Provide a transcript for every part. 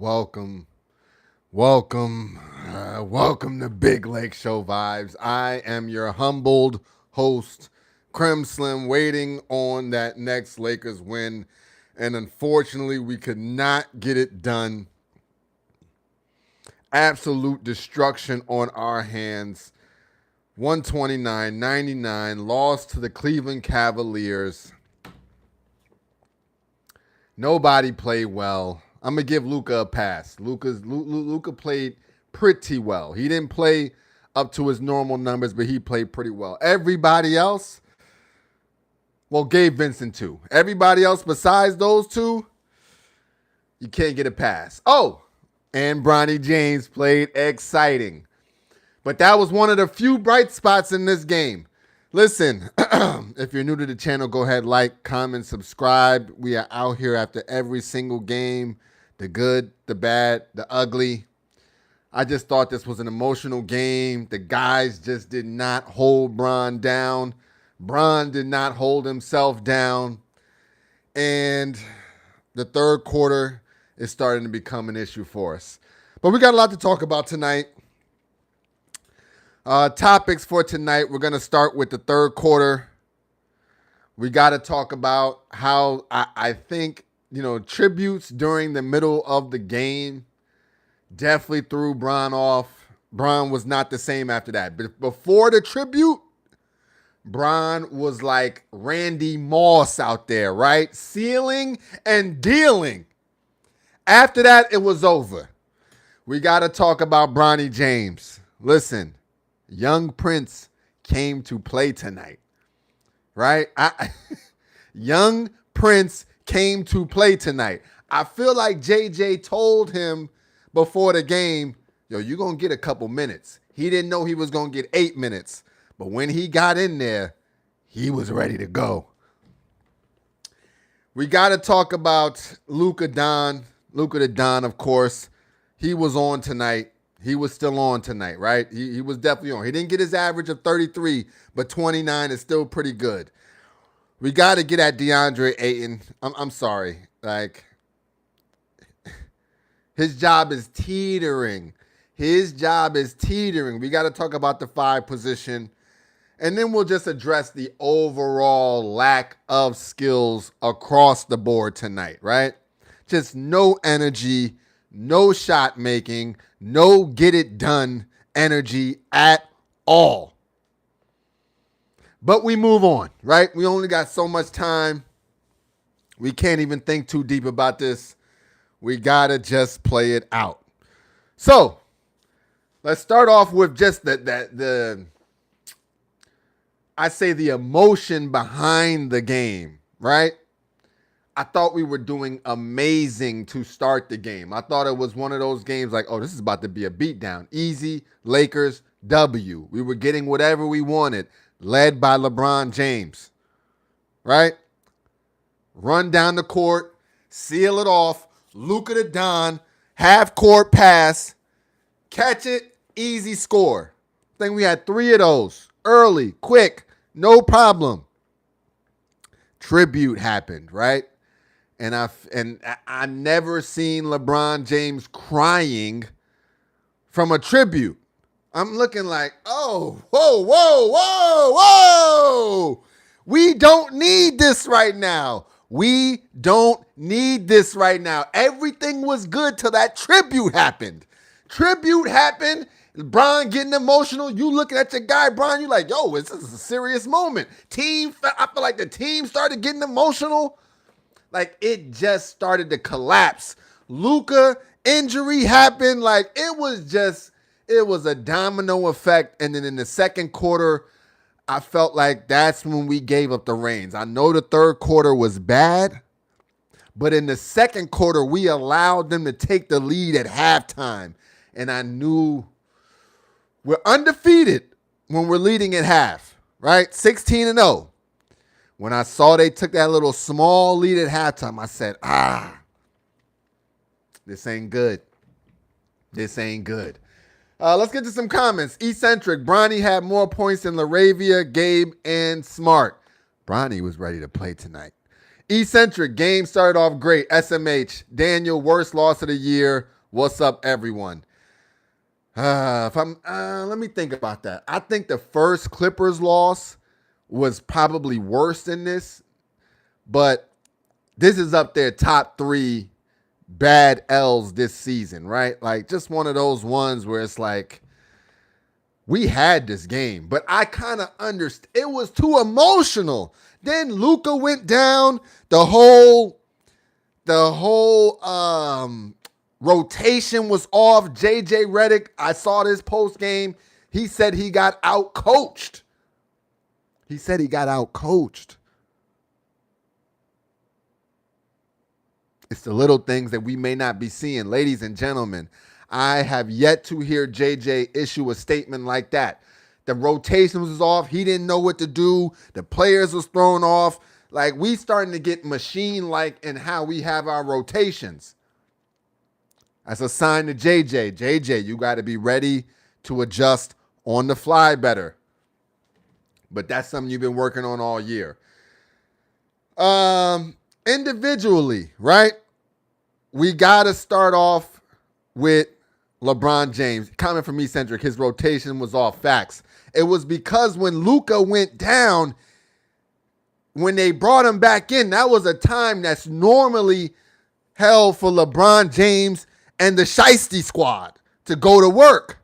welcome, welcome to Big Lake Show Vibes. I am your humbled host, Creme Slim, waiting on that next Lakers win. And unfortunately, we could not get it done. Absolute destruction on our hands. 129-99, lost to the Cleveland Cavaliers. Nobody played well. I'm going to give Luka a pass. Luka played pretty well. He didn't play up to his normal numbers, but he played pretty well. Everybody else, well, Gabe Vincent too. Everybody else besides those two, you can't get a pass. Oh, and Bronny James played exciting. But that was one of the few bright spots in this game. Listen, if you're new to the channel, go ahead, like, comment, subscribe. We are out here after every single game, the good, the bad, the ugly. I just thought this was an emotional game. The guys just did not hold Bron down. Bron did not hold himself down. And the third quarter is starting to become an issue for us. But we got a lot to talk about tonight. Topics for tonight, we're going to start with the third quarter. We got to talk about how I think, tributes during the middle of the game definitely threw Bron off. Bron was not the same after that. But before the tribute, Bron was like Randy Moss out there, right? Sealing and dealing. After that, it was over. We got to talk about Bronny James. Listen. Young Prince came to play tonight, right? Young Prince came to play tonight. I feel like JJ told him before the game, you're going to get a couple minutes. He didn't know he was going to get 8 minutes. But when he got in there, he was ready to go. We got to talk about Luka the Don, of course. He was on tonight. He was still on tonight, right? He was definitely on. He didn't get his average of 33, but 29 is still pretty good. We got to get at DeAndre Ayton. I'm sorry. Like, his job is teetering. We got to talk about the 5 position. And then we'll just address the overall lack of skills across the board tonight, right? Just no energy, no shot making, no get it done energy at all. But we move on, right? We only got so much time. We can't even think too deep about this. We got to just play it out. So let's start off with just the emotion behind the game, right? I thought we were doing amazing to start the game. I thought it was one of those games like, oh, this is about to be a beatdown. Easy, Lakers, W. We were getting whatever we wanted, led by LeBron James, right? Run down the court, seal it off, Luka the Don, half-court pass, catch it, easy score. I think we had 3 of those, early, quick, no problem. Tribute happened, right? And I never seen LeBron James crying from a tribute. I'm looking like, oh, whoa. We don't need this right now. Everything was good till that tribute happened. LeBron getting emotional. You looking at your guy, Bron, you like, yo, this is a serious moment. I feel like the team started getting emotional. Like, it just started to collapse. Luka injury happened. Like, it was a domino effect. And then in the second quarter, I felt like that's when we gave up the reins. I know the third quarter was bad, but in the second quarter, we allowed them to take the lead at halftime. And I knew we're undefeated when we're leading at half, right? 16-0. When I saw they took that little small lead at halftime, I said, this ain't good. Let's get to some comments. Eccentric, Bronny had more points than LaRavia, Gabe, and Smart. Bronny was ready to play tonight. Eccentric, game started off great. SMH, Daniel, worst loss of the year. What's up, everyone? Let me think about that. I think the first Clippers loss was probably worse than this, but this is up there top 3 bad L's this season, right? Like just one of those ones where it's like we had this game, but I kind of understand it was too emotional. Then Luka went down. The whole rotation was off. JJ Redick, I saw this post game. He said he got out coached. It's the little things that we may not be seeing. Ladies and gentlemen, I have yet to hear JJ issue a statement like that. The rotation was off. He didn't know what to do. The players was thrown off. Like, we starting to get machine-like in how we have our rotations. That's a sign to JJ. JJ, you got to be ready to adjust on the fly better. But that's something you've been working on all year. Individually, right? We got to start off with LeBron James. Comment from Eccentric, his rotation was off. Facts. It was because when Luka went down, when they brought him back in, that was a time that's normally held for LeBron James and the Shiesty squad to go to work.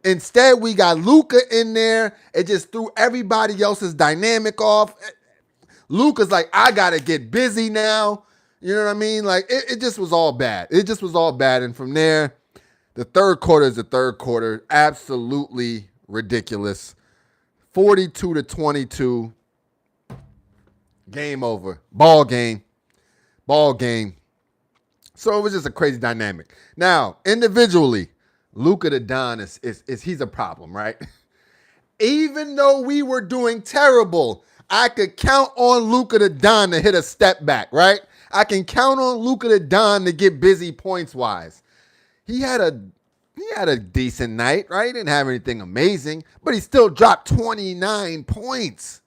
Instead, we got Luka in there. It just threw everybody else's dynamic off. Luka's like, I got to get busy now. You know what I mean? Like, it just was all bad. It just was all bad. And from there, the third quarter is the third quarter. Absolutely ridiculous. 42-22. Game over. Ball game. So it was just a crazy dynamic. Now, individually, Luka the Don is he's a problem, right? Even though we were doing terrible, I could count on Luka the Don to hit a step back, right? I can count on Luka the Don to get busy points-wise. He had a decent night, right? He didn't have anything amazing, but he still dropped 29 points.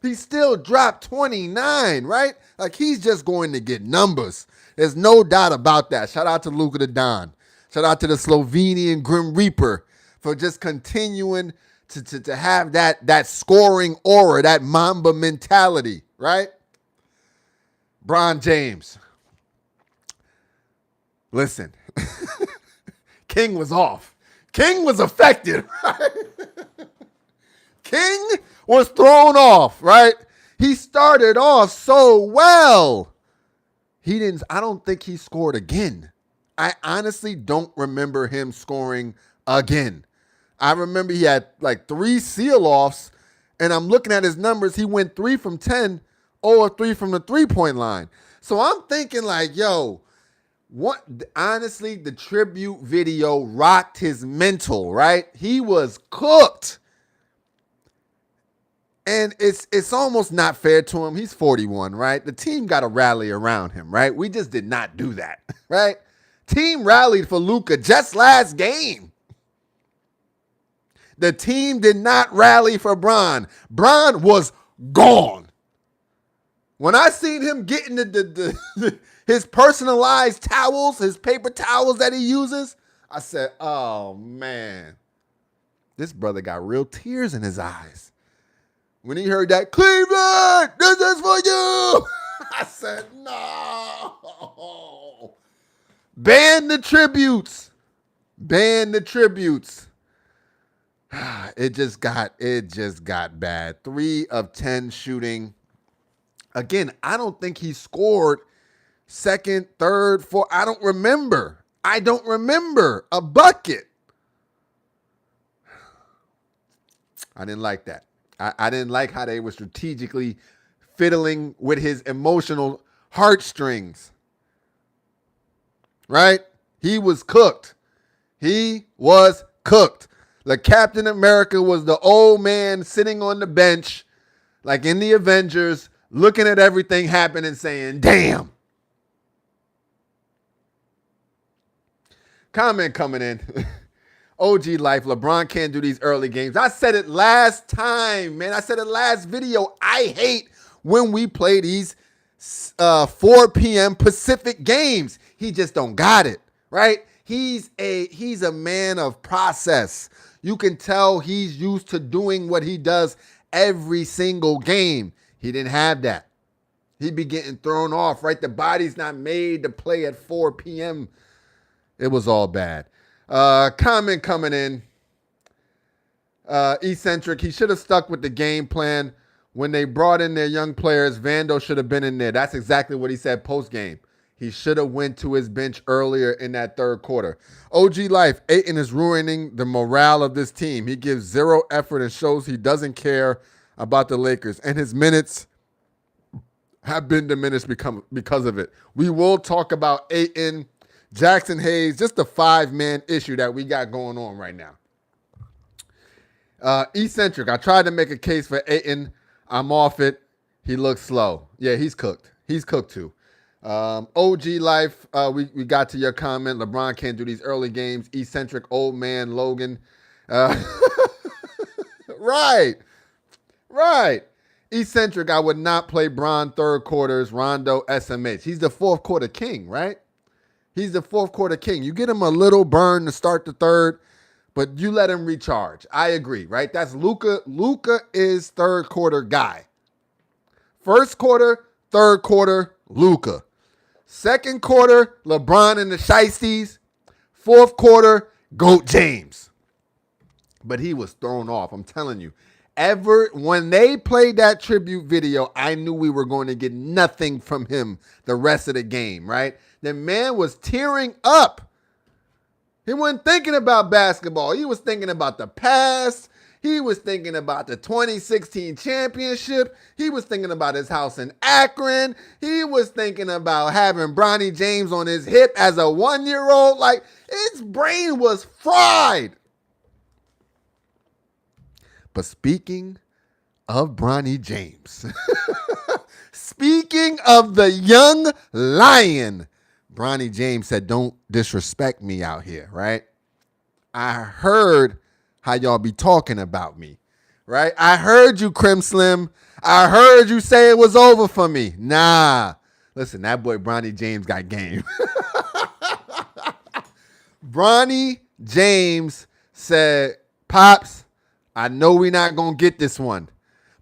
He still dropped 29, right? Like, he's just going to get numbers. There's no doubt about that. Shout out to Luka the Don. Shout out to the Slovenian Grim Reaper for just continuing to have that scoring aura, that Mamba mentality, right? Bron James. Listen, King was off. King was affected, right? King was thrown off, right? He started off so well. I don't think he scored again. I honestly don't remember him scoring again. I remember he had like 3 seal-offs, and I'm looking at his numbers. He went 3 from 10 or 3 from the three-point line. So I'm thinking like, yo, what? Honestly, the tribute video rocked his mental, right? He was cooked. And it's almost not fair to him. He's 41, right? The team got to rally around him, right? We just did not do that, right? Team rallied for Luka just last game. The team did not rally for Bron. Bron was gone. When I seen him getting his personalized towels, his paper towels that he uses, I said, oh, man. This brother got real tears in his eyes. When he heard that, Cleveland, this is for you. I said, no. Ban the tributes. It just got bad. 3 of 10 shooting. Again, I don't think he scored second, third, fourth. I don't remember a bucket. I didn't like that. I didn't like how they were strategically fiddling with his emotional heartstrings. Right? He was cooked. The Captain America was the old man sitting on the bench, like in the Avengers, looking at everything happen and saying, damn. Comment coming in. OG life, LeBron can't do these early games. I said it last time, man. I said it last video. I hate when we play these 4 p.m. Pacific games. He just don't got it, right? He's a man of process. You can tell he's used to doing what he does every single game. He didn't have that. He'd be getting thrown off, right? The body's not made to play at 4 p.m. It was all bad. Comment coming in. Eccentric, he should have stuck with the game plan. When they brought in their young players, Vando should have been in there. That's exactly what he said post-game. He should have went to his bench earlier in that third quarter. OG Life, Ayton is ruining the morale of this team. He gives zero effort and shows he doesn't care about the Lakers. And his minutes have been diminished because of it. We will talk about Ayton, Jackson Hayes, just the 5-man issue that we got going on right now. Eccentric, I tried to make a case for Ayton. I'm off it. He looks slow. Yeah, he's cooked. He's cooked too. OG Life, we got to your comment. LeBron can't do these early games. Eccentric old man Logan. Right. Eccentric, I would not play Bron third quarters, Rondo, SMH. He's the fourth quarter king, right? He's the fourth quarter king. You get him a little burn to start the third, but you let him recharge. I agree, right? That's Luka. Luka is third quarter guy. First quarter, third quarter, Luka. Second quarter, LeBron and the Shiesties. Fourth quarter, GOAT James. But he was thrown off, I'm telling you. When they played that tribute video, I knew we were going to get nothing from him the rest of the game, right? The man was tearing up. He wasn't thinking about basketball. He was thinking about the past. He was thinking about the 2016 championship. He was thinking about his house in Akron. He was thinking about having Bronny James on his hip as a 1-year-old. Like, his brain was fried. But speaking of Bronny James, speaking of the young lion, Bronny James said, don't disrespect me out here, right? I heard how y'all be talking about me, right? I heard you, Crim Slim. I heard you say it was over for me. Nah. Listen, that boy Bronny James got game. Bronny James said, Pops, I know we're not going to get this one,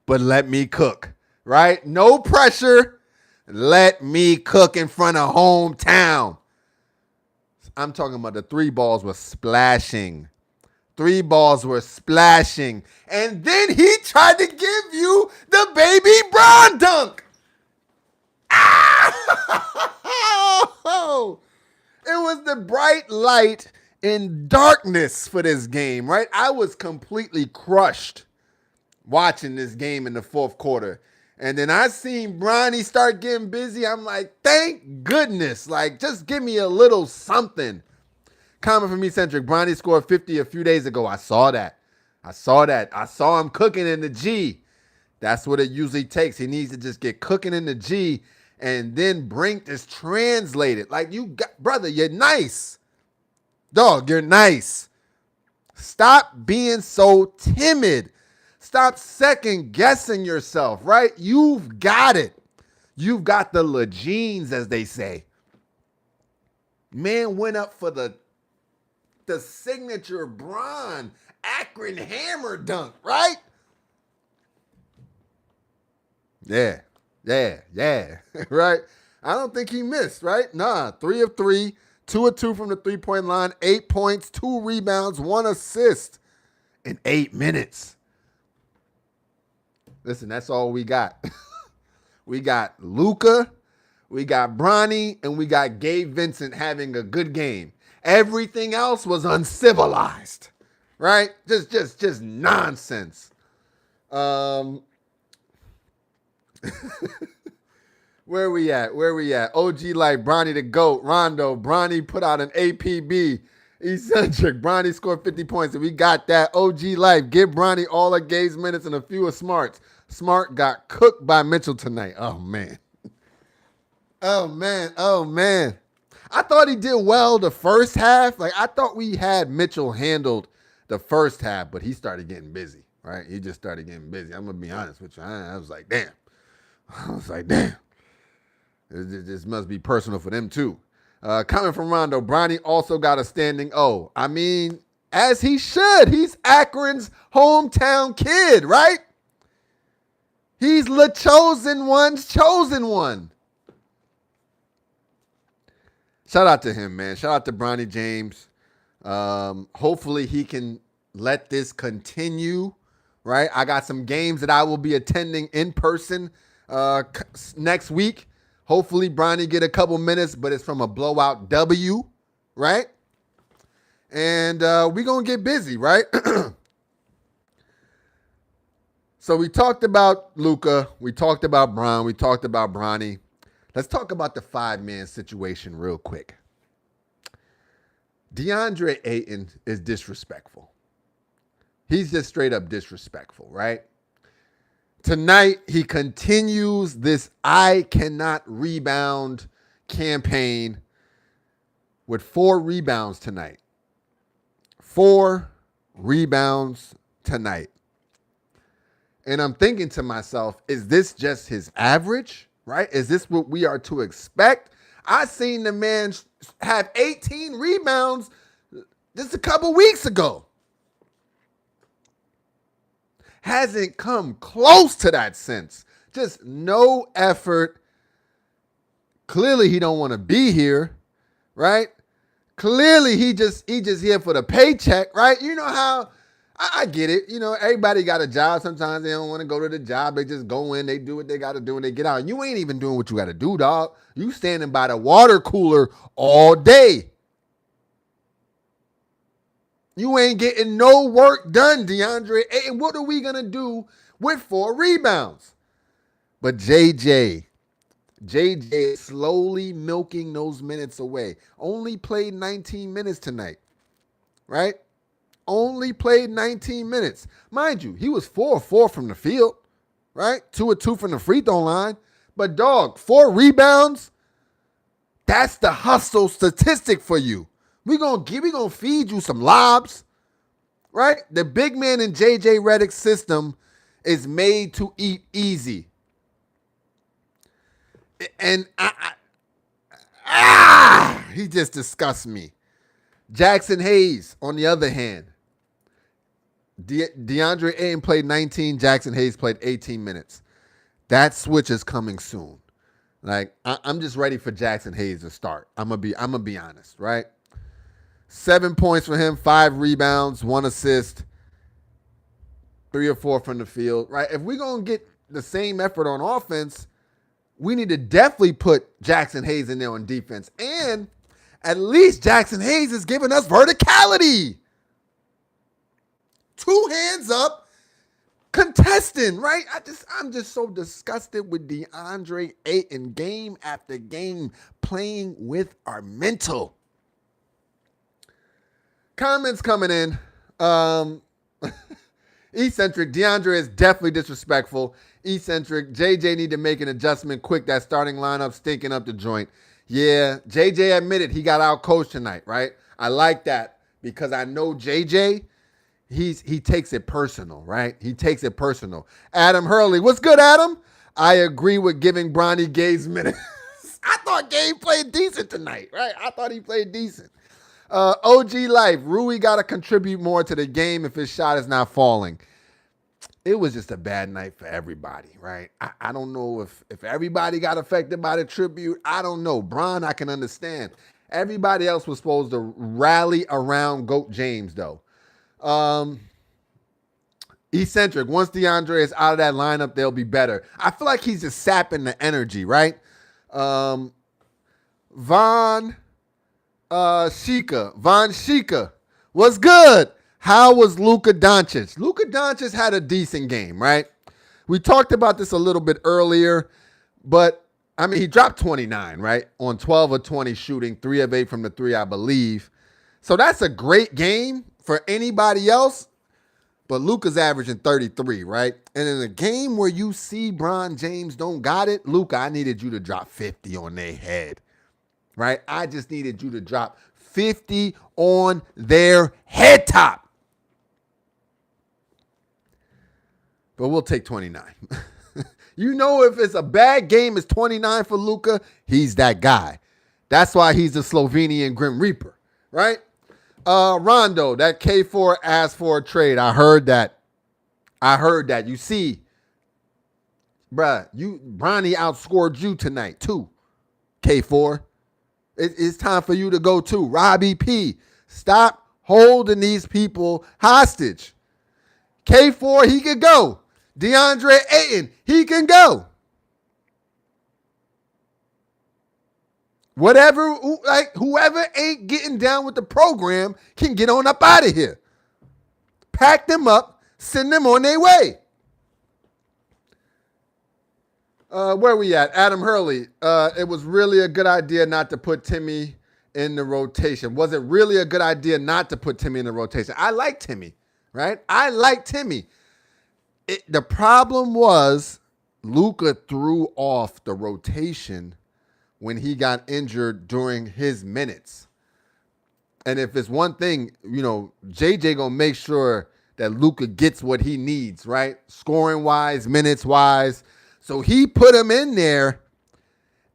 but let me cook, right? No pressure. Let me cook in front of hometown. I'm talking about the 3 balls were splashing. 3 balls were splashing. And then he tried to give you the baby Bron dunk. Ah! It was the bright light in darkness for this game, right? I was completely crushed watching this game in the fourth quarter. And then I seen Bronny start getting busy. I'm like, thank goodness. Like, just give me a little something. Comment from Eccentric. Bronny scored 50 a few days ago. I saw that. I saw him cooking in the G. That's what it usually takes. He needs to just get cooking in the G and then bring this translated. Like, brother, you're nice. Dog, you're nice. Stop being so timid. Stop second guessing yourself, right? You've got it. You've got the legenes, as they say. Man went up for the signature Bron Akron hammer dunk, right? Yeah, right? I don't think he missed, right? Nah, 3 of 3, 2 of 2 from the three-point line, 8 points, 2 rebounds, 1 assist in 8 minutes. Listen, that's all we got. We got Luka, we got Bronny, and we got Gabe Vincent having a good game. Everything else was uncivilized, right? Just nonsense. Where we at? OG like Bronny the GOAT, Rondo. Bronny put out an APB. Eccentric. Bronny scored 50 points, and we got that. OG Life. Give Bronny all of Gabe's minutes and a few of Smart's. Smart got cooked by Mitchell tonight. Oh, man. I thought he did well the first half. Like, I thought we had Mitchell handled the first half, but he started getting busy, right? He just started getting busy. I'm going to be honest with you. I was like, damn. I was like, damn. This must be personal for them, too. Coming from Rondo, Bronny also got a standing O. I mean, as he should. He's Akron's hometown kid, right? He's the chosen one's chosen one. Shout out to him, man. Shout out to Bronny James. Hopefully he can let this continue, right? I got some games that I will be attending in person next week. Hopefully Bronny get a couple minutes, but it's from a blowout W, right? And we're going to get busy, right? So we talked about Luka. We talked about Bron. We talked about Bronny. Let's talk about the five-man situation real quick. DeAndre Ayton is disrespectful. He's just straight up disrespectful, right? Tonight, he continues this I cannot rebound campaign with 4 rebounds tonight. 4 rebounds tonight. And I'm thinking to myself, is this just his average, right? Is this what we are to expect? I seen the man have 18 rebounds just a couple weeks ago. Hasn't come close to that since. Just no effort. Clearly he don't want to be here, right? Clearly he just here for the paycheck, right? You know how I get it. You know, everybody got a job. Sometimes they don't want to go to the job. They just go in, they do what they got to do, and they get out. You ain't even doing what you got to do, dog. You standing by the water cooler all day. You ain't getting no work done, DeAndre. And what are we going to do with 4 rebounds? But JJ is slowly milking those minutes away. Only played 19 minutes tonight, right? Only played 19 minutes. Mind you, he was 4 of 4 from the field, right? 2 of 2 from the free throw line. But, dog, 4 rebounds, that's the hustle statistic for you. We gonna feed you some lobs, right? The big man in JJ Redick's system is made to eat easy. And he just disgusts me. Jackson Hayes, on the other hand, DeAndre Ayton played 19. Jackson Hayes played 18 minutes. That switch is coming soon. Like I'm just ready for Jackson Hayes to start. I'm gonna be honest, right? 7 points for him, 5 rebounds, 1 assist, 3 or 4 from the field, right? If we're gonna get the same effort on offense, we need to definitely put Jackson Hayes in there on defense. And at least Jackson Hayes is giving us verticality. 2 hands up, contesting, right? I'm just so disgusted with DeAndre Ayton game after game playing with our mental. Comments coming in. Eccentric, DeAndre is definitely disrespectful. Eccentric, JJ need to make an adjustment quick. That starting lineup stinking up the joint. Yeah, JJ admitted he got out coached tonight, right? I like that because I know JJ, he takes it personal, right? He takes it personal. Adam Hurley, what's good, Adam? I agree with giving Bronny Gabe's minutes. I thought Gabe played decent tonight, right? I thought he played decent. OG Life, Rui got to contribute more to the game if his shot is not falling. It was just a bad night for everybody, right? I don't know if everybody got affected by the tribute. I don't know. Bron, I can understand. Everybody else was supposed to rally around GOAT James, though. Eccentric, once DeAndre is out of that lineup, they'll be better. I feel like he's just sapping the energy, right? Von Shika, what's good? How was Luka Doncic? Luka Doncic had a decent game, right? We talked about this a little bit earlier, but I mean, he dropped 29, right? On 12 of 20 shooting, 3 of 8 from the 3, I believe. So that's a great game for anybody else, but Luka's averaging 33, right? And in a game where you see Bron James don't got it, Luka, I needed you to drop 50 on their head. Right? I just needed you to drop 50 on their head top. But we'll take 29. You know, if it's a bad game, it's 29 for Luka, he's that guy. That's why he's the Slovenian Grim Reaper, right? Rondo, that K4 asked for a trade. I heard that. You see, bruh, Bronny outscored you tonight too, K4. It's time for you to go too. Robbie P, stop holding these people hostage. K4, he could go. DeAndre Ayton, he can go. Whoever ain't getting down with the program can get on up out of here. Pack them up, send them on their way. Where we at? Adam Hurley. It was really a good idea not to put Timmy in the rotation. Was it really a good idea not to put Timmy in the rotation? I like Timmy, right? I like Timmy. The problem was Luka threw off the rotation when he got injured during his minutes. And if it's one thing, JJ gonna make sure that Luka gets what he needs, right? Scoring wise, minutes wise. So he put him in there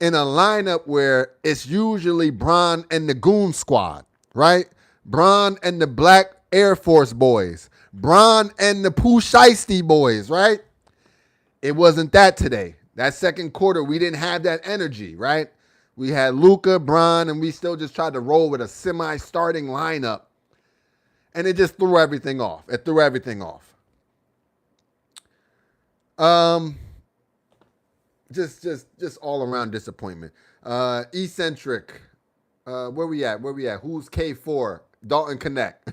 in a lineup where it's usually Bron and the Goon Squad, right? Bron and the Black Air Force boys. Bron and the Pooh Shiesty boys, right? It wasn't that today. That second quarter, we didn't have that energy, right? We had Luka, Bron, and we still just tried to roll with a semi-starting lineup. And it just threw everything off. Just all around disappointment. Eccentric. Where we at? Who's K4? Dalton Connect.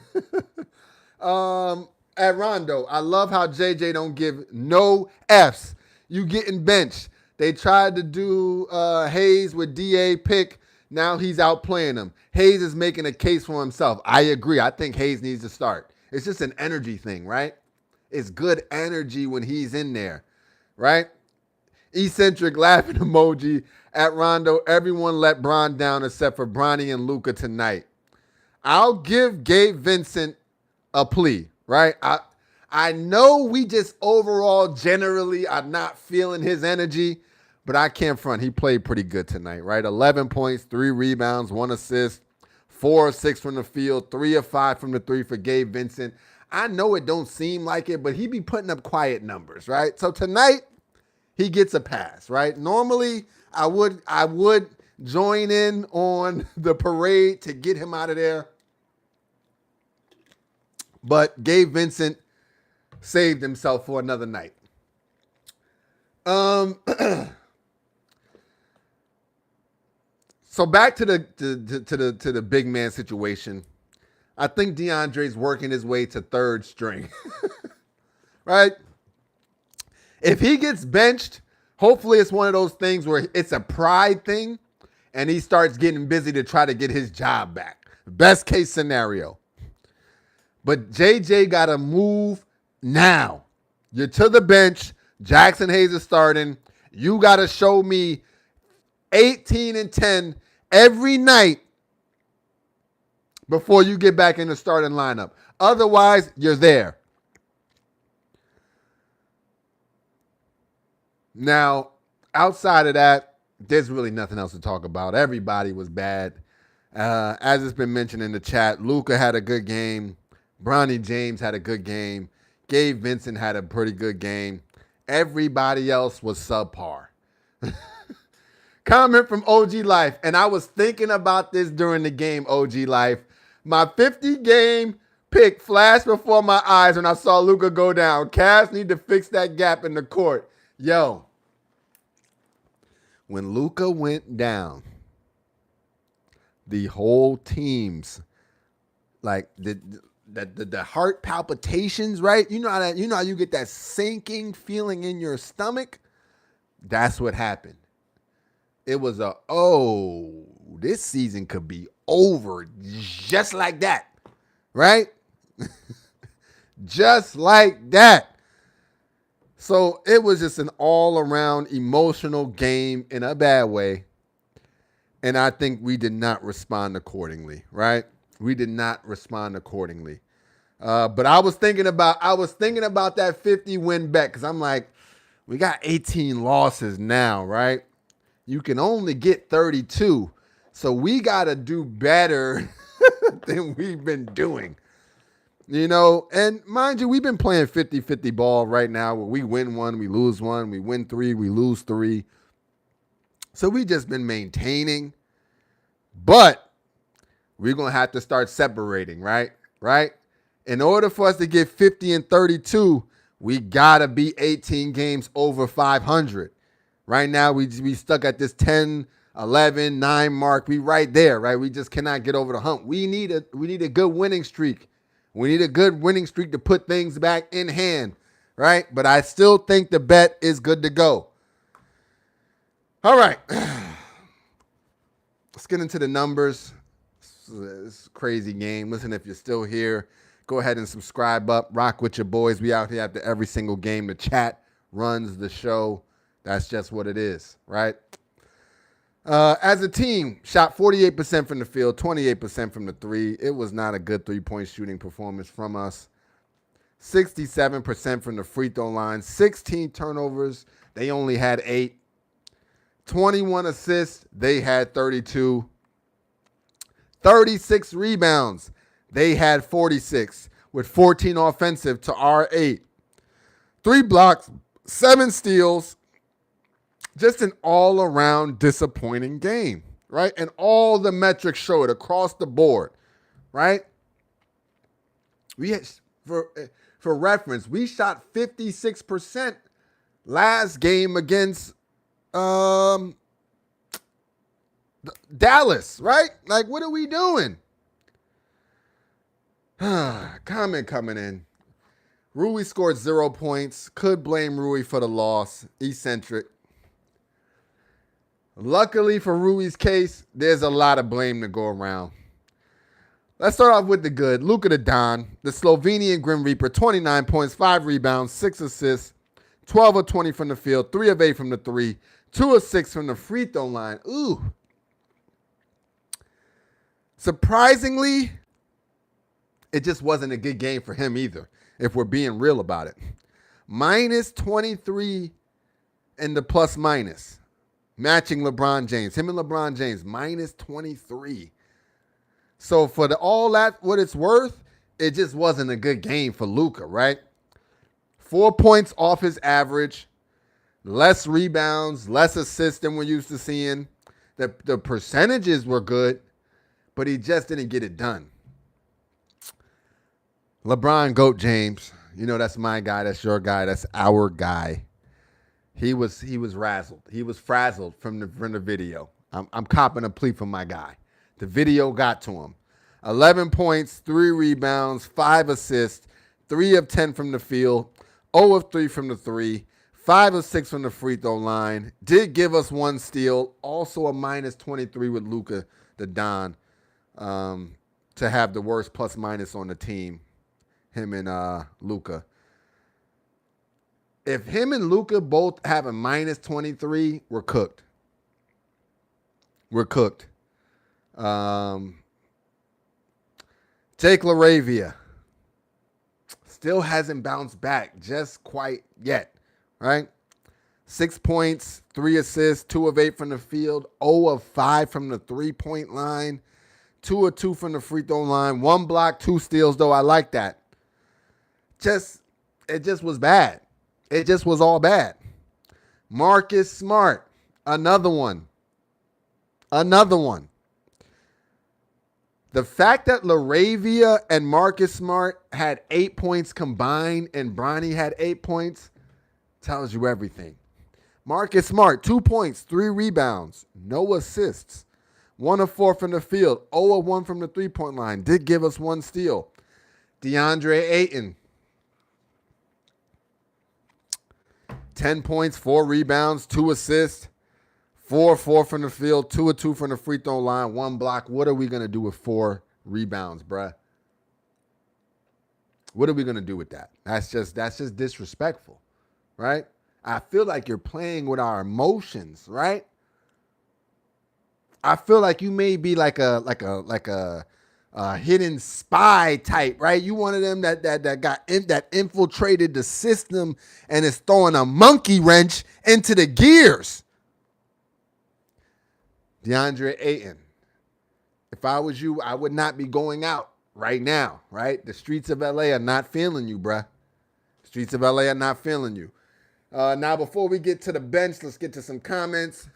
At Rondo, I love how JJ don't give no Fs. You getting benched. They tried to do Hayes with DA pick. Now he's outplaying him. Hayes is making a case for himself. I agree. I think Hayes needs to start. It's just an energy thing, right? It's good energy when he's in there, right? Eccentric laughing emoji at Rondo. Everyone let Bron down except for Bronny and Luka tonight. I'll give Gabe Vincent a plea, right? I know we just overall generally are not feeling his energy, but I can't front. He played pretty good tonight, right? 11 points, 3 rebounds, 1 assist, 4 of 6 from the field, 3 of 5 from the 3 for Gabe Vincent. I know it don't seem like it, but he be putting up quiet numbers, right? So tonight, he gets a pass, right? Normally, I would join in on the parade to get him out of there. But Gabe Vincent saved himself for another night. So back to the big man situation. I think DeAndre's working his way to third string. Right? If he gets benched, hopefully it's one of those things where it's a pride thing and he starts getting busy to try to get his job back. Best case scenario. But JJ got to move now. You're to the bench. Jackson Hayes is starting. You got to show me 18 and 10 every night before you get back in the starting lineup. Otherwise, you're there. Now, outside of that, there's really nothing else to talk about. Everybody was bad. As it's been mentioned in the chat, Luka had a good game. Bronny James had a good game. Gabe Vincent had a pretty good game. Everybody else was subpar. Comment from OG Life. And I was thinking about this during the game, OG Life. My 50-game pick flashed before my eyes when I saw Luka go down. Cavs need to fix that gap in the court. Yo, when Luka went down, the whole team's like the heart palpitations, right? You know how you get that sinking feeling in your stomach? That's what happened. It was this season could be over just like that, right? Just like that. So it was just an all-around emotional game in a bad way. And I think we did not respond accordingly, right? We did not respond accordingly. But I was thinking about that 50-win bet because I'm like, We got 18 losses now, right? You can only get 32. So we got to do better than we've been doing. You know, and mind you, we've been playing 50-50 ball right now where we win one, we lose one, we win three, we lose three. So we just been maintaining. But we're going to have to start separating, right? Right? In order for us to get 50 and 32, we got to be 18 games over 500. Right now, we stuck at this 10, 11, 9 mark. We right there, right? We just cannot get over the hump. We need a good winning streak. We need a good winning streak to put things back in hand, right? But I still think the bet is good to go. All right. Let's get into the numbers. It's a crazy game. Listen, if you're still here, go ahead and subscribe up. Rock with your boys. We out here after every single game. The chat runs the show. That's just what it is, right? As a team, shot 48% from the field, 28% from the three. It was not a good three-point shooting performance from us. 67% from the free throw line, 16 turnovers. They only had 8. 21 assists. They had 32. 36 rebounds. They had 46 with 14 offensive to our 8. 3 blocks, 7 steals. Just an all-around disappointing game, right? And all the metrics show it across the board, right? We had, for reference, we shot 56% last game against Dallas, right? Like, what are we doing? Comment coming in. Rui scored 0 points. Could blame Rui for the loss. Eccentric. Luckily for Rui's case, there's a lot of blame to go around. Let's start off with the good. Luka the Don, the Slovenian Grim Reaper, 29 points, 5 rebounds, 6 assists, 12 of 20 from the field, 3 of 8 from the 3, 2 of 6 from the free throw line. Ooh. Surprisingly, it just wasn't a good game for him either, if we're being real about it. Minus 23 in the plus minus. Matching LeBron James. Him and LeBron James, minus 23. So for all that, what it's worth, it just wasn't a good game for Luka, right? 4 points off his average. Less rebounds, less assists than we're used to seeing. The percentages were good, but he just didn't get it done. LeBron Goat James. You know, that's my guy. That's your guy. That's our guy. He was razzled. He was frazzled from the video. I'm copping a plea from my guy. The video got to him. 11 points, 3 rebounds, 5 assists, 3 of 10 from the field, 0 of 3 from the 3, 5 of 6 from the free throw line. Did give us 1 steal. Also a minus 23 with Luka the Don to have the worst plus minus on the team. Him and Luka. If him and Luka both have a minus 23, we're cooked. We're cooked. Jake LaRavia still hasn't bounced back just quite yet, right? 6 points, 3 assists, 2 of 8 from the field, 0 of 5 from the three-point line, 2 of 2 from the free throw line, 1 block, 2 steals, though I like that. It just was bad. It just was all bad. Marcus Smart, another one. The fact that LaRavia and Marcus Smart had 8 points combined and Bronny had 8 points tells you everything. Marcus Smart, 2 points, 3 rebounds, no assists, 1 of 4 from the field, 0 of 1 from the three-point line, did give us 1 steal. DeAndre Ayton, 10 points, 4 rebounds, 2 assists, 4 of 4 from the field, 2 of 2 from the free throw line, 1 block. What are we going to do with 4 rebounds, bruh? What are we going to do with that? That's just disrespectful, right? I feel like you're playing with our emotions, right? I feel like you may be like a hidden spy type, right? You one of them that infiltrated the system and is throwing a monkey wrench into the gears. DeAndre Ayton. If I was you, I would not be going out right now, right? The streets of LA are not feeling you, bruh. Streets of LA are not feeling you. Now, before we get to the bench, let's get to some comments.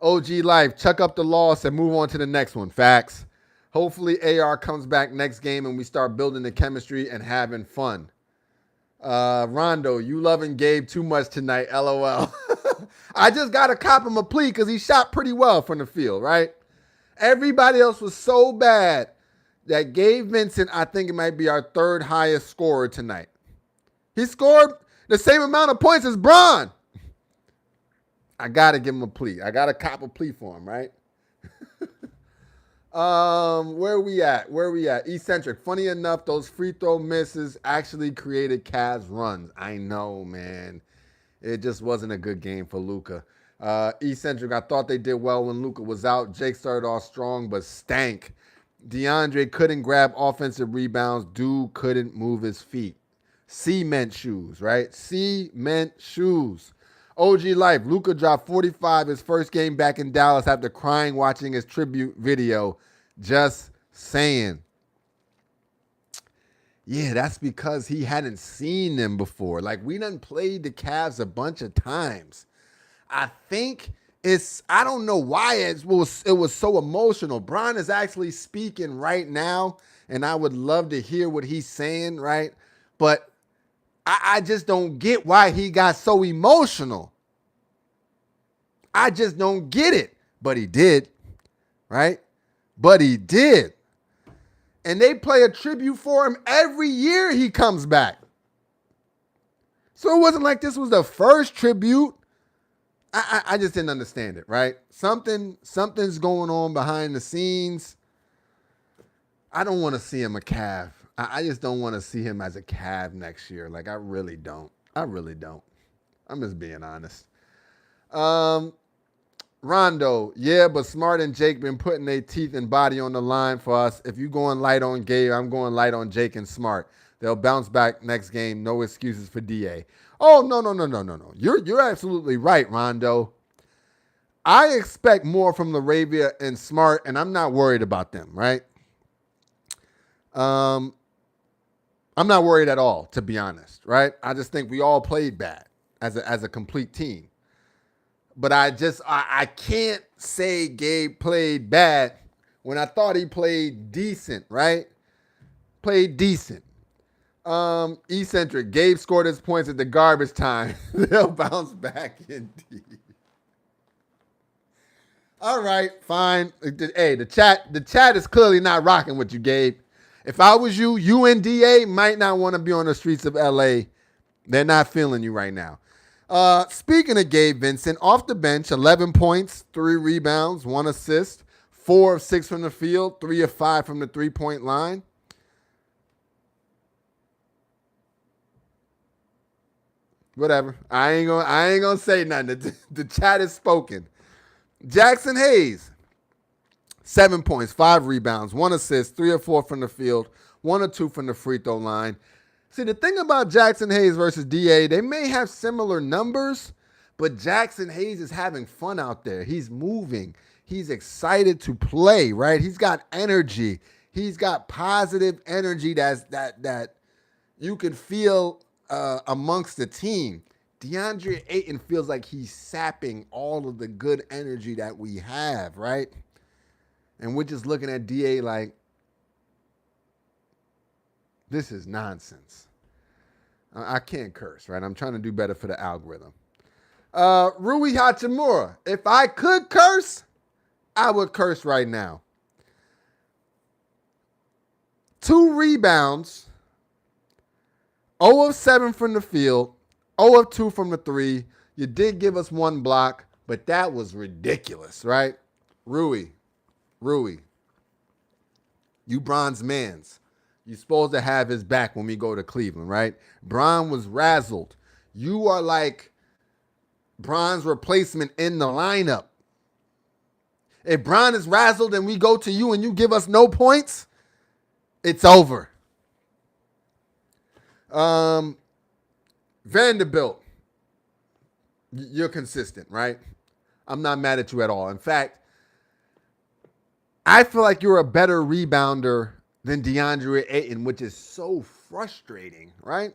OG Life, chuck up the loss and move on to the next one. Facts. Hopefully AR comes back next game and we start building the chemistry and having fun. Rondo, you loving Gabe too much tonight, LOL. I just got to cop him a plea because he shot pretty well from the field, right? Everybody else was so bad that Gabe Vincent, I think it might be our third highest scorer tonight. He scored the same amount of points as Bron. I got to give him a plea. I got to cop a plea for him, right? Where we at? Eccentric. Funny enough, those free throw misses actually created Cavs runs. I know, man. It just wasn't a good game for Luka. Eccentric, I thought they did well when Luka was out. Jake started off strong, but stank. DeAndre couldn't grab offensive rebounds. Dude couldn't move his feet. Cement shoes, right? Cement shoes. OG Life, Luka dropped 45 his first game back in Dallas after crying watching his tribute video. Just saying. Yeah, that's because he hadn't seen them before. Like, we done played the Cavs a bunch of times. I think I don't know why it was so emotional. Bron is actually speaking right now, and I would love to hear what he's saying, right? But I just don't get why he got so emotional. I just don't get it. But he did, right? But he did. And they play a tribute for him every year he comes back. So it wasn't like this was the first tribute. I just didn't understand it, right? Something's going on behind the scenes. I don't want to see him a Cav. I just don't want to see him as a Cav next year. Like, I really don't. I'm just being honest. Rondo, yeah, but Smart and Jake been putting their teeth and body on the line for us. If you going light on Gabe, I'm going light on Jake and Smart. They'll bounce back next game. No excuses for DA. Oh, no. You're absolutely right, Rondo. I expect more from LaRavia and Smart, and I'm not worried about them, right? I'm not worried at all, to be honest, right? I just think we all played bad as a complete team. But I can't say Gabe played bad when I thought he played decent, right? Played decent. Eccentric. Gabe scored his points at the garbage time. They'll bounce back indeed. All right, fine. Hey, the chat is clearly not rocking with you, Gabe. If I was you, UNDA might not want to be on the streets of LA. They're not feeling you right now. Speaking of Gabe Vincent, off the bench, 11 points, 3 rebounds, 1 assist, 4 of 6 from the field, 3 of 5 from the three-point line. Whatever. I ain't gonna say nothing. The chat is spoken. Jackson Hayes, 7 points, 5 rebounds, 1 assist, 3 of 4 from the field, 1 or 2 from the free throw line. See, the thing about Jackson Hayes versus DA, they may have similar numbers, but Jackson Hayes is having fun out there. He's moving. He's excited to play, right? He's got energy. He's got positive energy that you can feel amongst the team. DeAndre Ayton feels like he's sapping all of the good energy that we have, right? And we're just looking at DA like, this is nonsense. I can't curse, right? I'm trying to do better for the algorithm. Rui Hachimura. If I could curse, I would curse right now. 2 rebounds, 0 of 7 from the field, 0 of 2 from the 3. You did give us 1 block, but that was ridiculous, right? Rui, you bronze mans. You're supposed to have his back when we go to Cleveland, right? Bron was razzled. You are like Bron's replacement in the lineup. If Bron is razzled and we go to you and you give us no points, it's over. Vanderbilt, you're consistent, right? I'm not mad at you at all. In fact, I feel like you're a better rebounder than DeAndre Ayton, which is so frustrating, right?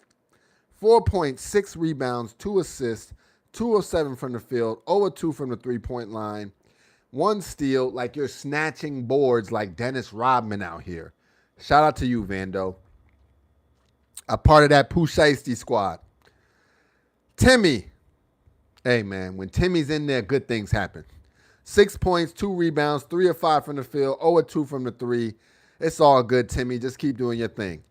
4.6 rebounds, 2 assists, 2 of 7 from the field, 0 of 2 from the three-point line, 1 steal. Like you're snatching boards like Dennis Rodman out here. Shout out to you, Vando. A part of that Pooh Shiesty squad. Timmy. Hey, man, when Timmy's in there, good things happen. 6 points, 2 rebounds, 3 of 5 from the field, 0 of 2 from the 3. It's all good, Timmy. Just keep doing your thing.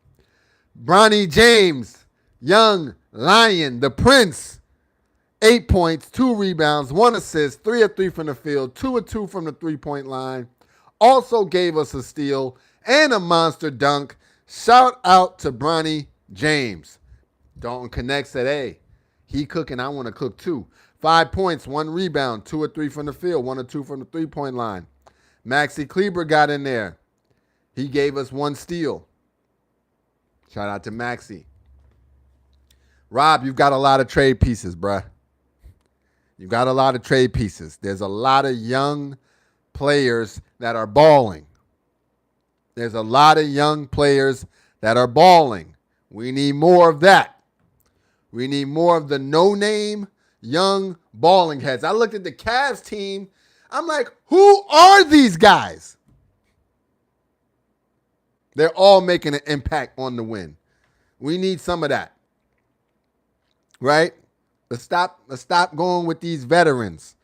Bronny James, young lion, the prince. 8 points, 2 rebounds, 1 assist, 3 of 3 from the field, 2 of 2 from the three-point line. Also gave us a steal and a monster dunk. Shout out to Bronny James. Dalton Connect said, hey, he cooking, I want to cook too. 5 points, 1 rebound, 2 of 3 from the field, 1 of 2 from the three-point line. Maxi Kleber got in there. He gave us 1 steal. Shout out to Maxi. Rob, you've got a lot of trade pieces, bruh. You've got a lot of trade pieces. There's a lot of young players that are balling. There's a lot of young players that are balling. We need more of that. We need more of the no-name young balling heads. I looked at the Cavs team. I'm like, who are these guys? They're all making an impact on the win. We need some of that. Right? Let's stop going with these veterans.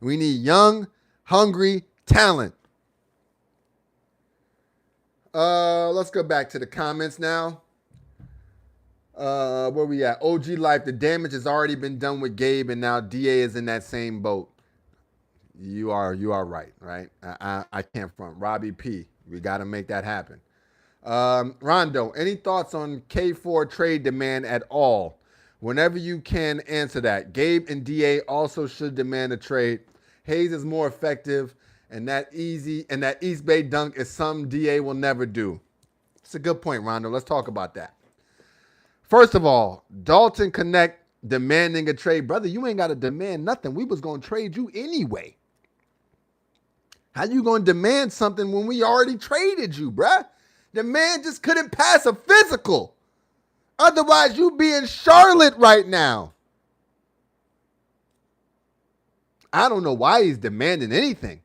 We need young, hungry talent. Let's go back to the comments now. Where we at? OG Life, the damage has already been done with Gabe, and now DA is in that same boat. You are right? I can't front. Robbie P, we got to make that happen. Rondo, any thoughts on K4 trade demand at all? Whenever you can, answer that. Gabe and DA also should demand a trade. Hayes is more effective, and that East Bay dunk is something DA will never do. It's a good point, Rondo. Let's talk about that. First of all, Dalton Connect demanding a trade. Brother, you ain't got to demand nothing. We was going to trade you anyway. How you going to demand something when we already traded you, bruh? The man just couldn't pass a physical. Otherwise, you be in Charlotte right now. I don't know why he's demanding anything.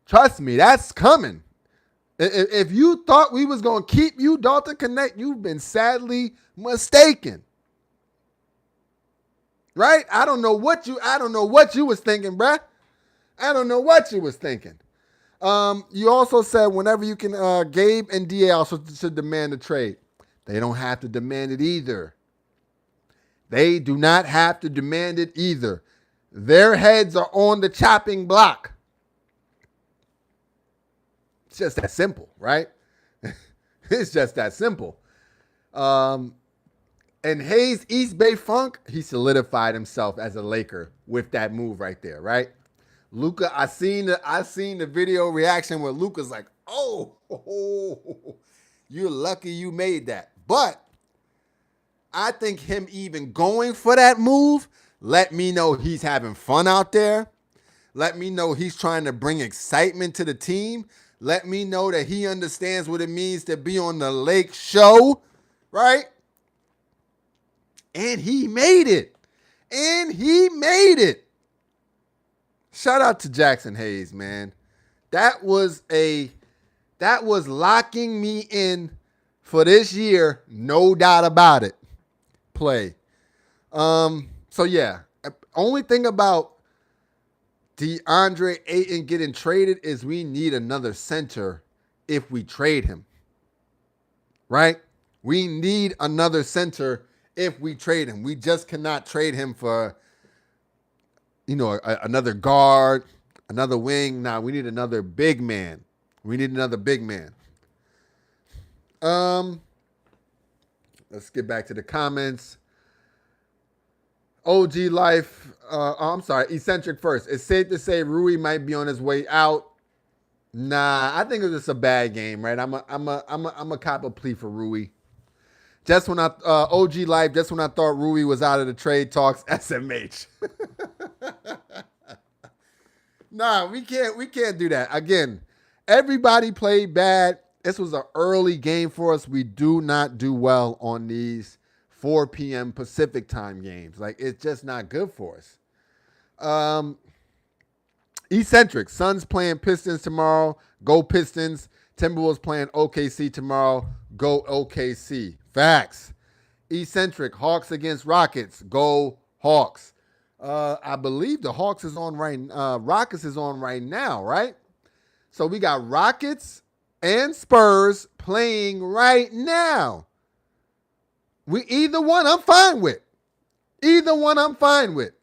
Trust me, that's coming. If you thought we was going to keep you, Dalton Connect, you've been sadly mistaken. Right? I don't know what you was thinking, bruh. I don't know what you was thinking. You also said whenever you can, Gabe and DA also should demand a trade. They don't have to demand it either. They do not have to demand it either. Their heads are on the chopping block. It's just that simple, right? It's just that simple. And Hayes, East Bay Funk, he solidified himself as a Laker with that move right there, right? Luka, I seen the video reaction where Luka's like, oh, you're lucky you made that. But I think him even going for that move let me know he's having fun out there. Let me know he's trying to bring excitement to the team. Let me know that he understands what it means to be on the Lake Show, right? And he made it. Shout out to Jackson Hayes, man. That was locking me in for this year, no doubt about it. Play. So yeah, only thing about DeAndre Ayton getting traded is we need another center if we trade him. Right? We need another center if we trade him. We just cannot trade him for, another guard, another wing. Nah, we need another big man. Let's get back to the comments. OG Life. I'm sorry, Eccentric first. It's safe to say Rui might be on his way out. Nah, I think it was just a bad game, right? I'm a cop a plea for Rui. Just when I OG Life, just when I thought Rui was out of the trade talks, SMH. Nah, we can't do that. Again, everybody played bad. This was an early game for us. We do not do well on these 4 p.m. Pacific time games. Like, it's just not good for us. Eccentric. Suns playing Pistons tomorrow. Go Pistons. Timberwolves playing OKC tomorrow. Go OKC. Facts. Eccentric. Hawks against Rockets. Go Hawks. I believe the Hawks is on right. Rockets is on right now, right? So we got Rockets and Spurs playing right now. Either one I'm fine with. Either one I'm fine with.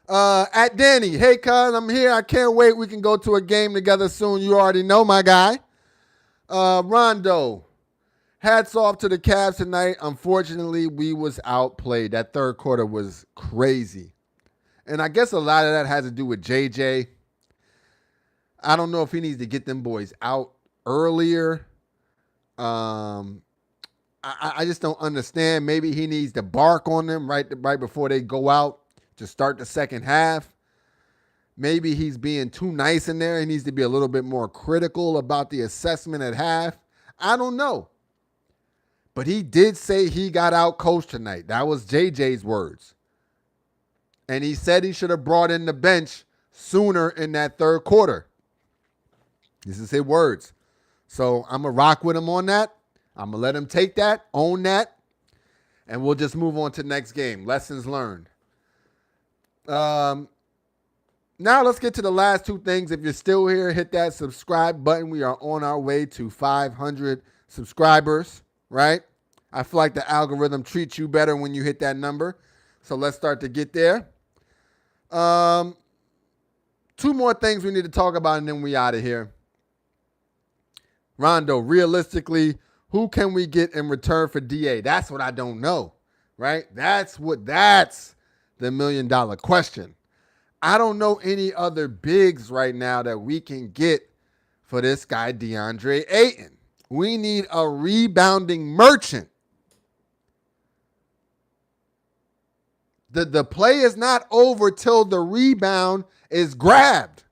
At Danny, hey cuz, I'm here. I can't wait. We can go to a game together soon. You already know my guy. Rondo, hats off to the Cavs tonight. Unfortunately, we was outplayed. That third quarter was crazy. And I guess a lot of that has to do with JJ. I don't know if he needs to get them boys out earlier. I just don't understand. Maybe he needs to bark on them right before they go out to start the second half. Maybe he's being too nice in there. He needs to be a little bit more critical about the assessment at half. I don't know. But he did say he got out coached tonight. That was JJ's words. And he said he should have brought in the bench sooner in that third quarter. This is his words. So I'm going to rock with him on that. I'm going to let him take that, own that, and we'll just move on to the next game. Lessons learned. Now let's get to the last two things. If you're still here, hit that subscribe button. We are on our way to 500 subscribers, right? I feel like the algorithm treats you better when you hit that number. So let's start to get there. Two more things we need to talk about, and then we out of here. Rondo, realistically, who can we get in return for DA? That's what I don't know, right? That's the $1 million question. I don't know any other bigs right now that we can get for this guy, DeAndre Ayton. We need a rebounding merchant. The play is not over till the rebound is grabbed.